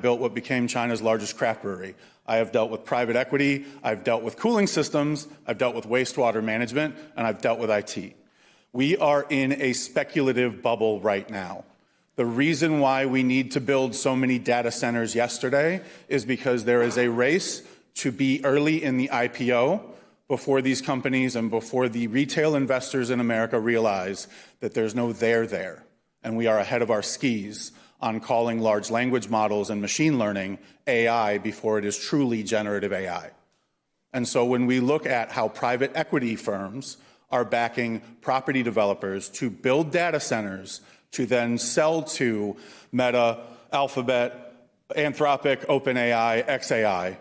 built what became China's largest craft brewery. I have dealt with private equity, I've dealt with cooling systems, I've dealt with wastewater management, and I've dealt with IT. We are in a speculative bubble right now. The reason why we need to build so many data centers yesterday is because there is a race to be early in the IPO before these companies and before the retail investors in America realize that there's no there. And we are ahead of our skis on calling large language models and machine learning AI before it is truly generative AI. And so when we look at how private equity firms are backing property developers to build data centers to then sell to Meta, Alphabet, Anthropic, OpenAI, xAI,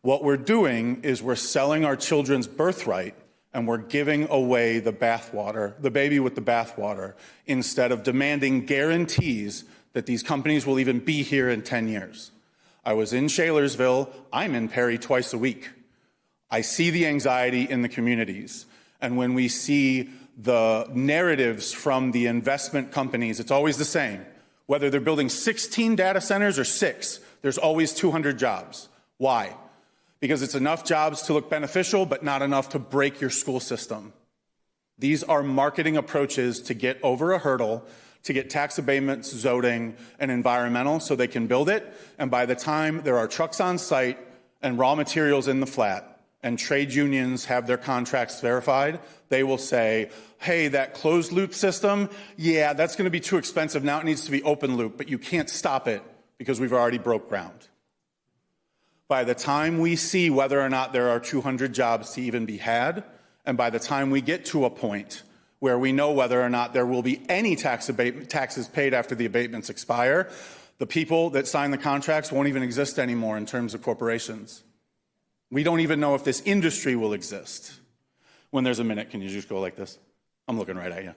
what we're doing is we're selling our children's birthright and we're giving away the bathwater, the baby with the bathwater, instead of demanding guarantees that these companies will even be here in 10 years. I was in Shalersville. I'm in Perry twice a week. I see the anxiety in the communities. And when we see the narratives from the investment companies, it's always the same. Whether they're building 16 data centers or 6, there's always 200 jobs. Why? Because it's enough jobs to look beneficial, but not enough to break your school system. These are marketing approaches to get over a hurdle, to get tax abatements, zoning, and environmental so they can build it. And by the time there are trucks on site and raw materials in the flat and trade unions have their contracts verified, they will say, hey, that closed loop system, yeah, that's going to be too expensive. Now it needs to be open loop, but you can't stop it because we've already broke ground. By the time we see whether or not there are 200 jobs to even be had, and by the time we get to a point where we know whether or not there will be any taxes paid after the abatements expire, the people that sign the contracts won't even exist anymore in terms of corporations. We don't even know if this industry will exist. When there's a minute, can you just go like this? I'm looking right at you.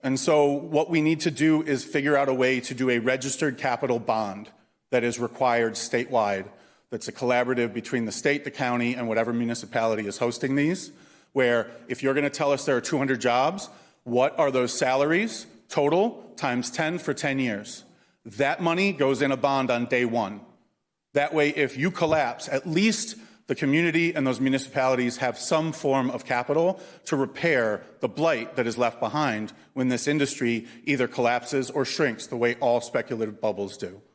And so what we need to do is figure out a way to do a registered capital bond that is required statewide, that's a collaborative between the state, the county, and whatever municipality is hosting these, where if you're going to tell us there are 200 jobs, what are those salaries total times 10 for 10 years? That money goes in a bond on day one. That way, if you collapse, at least the community and those municipalities have some form of capital to repair the blight that is left behind when this industry either collapses or shrinks the way all speculative bubbles do.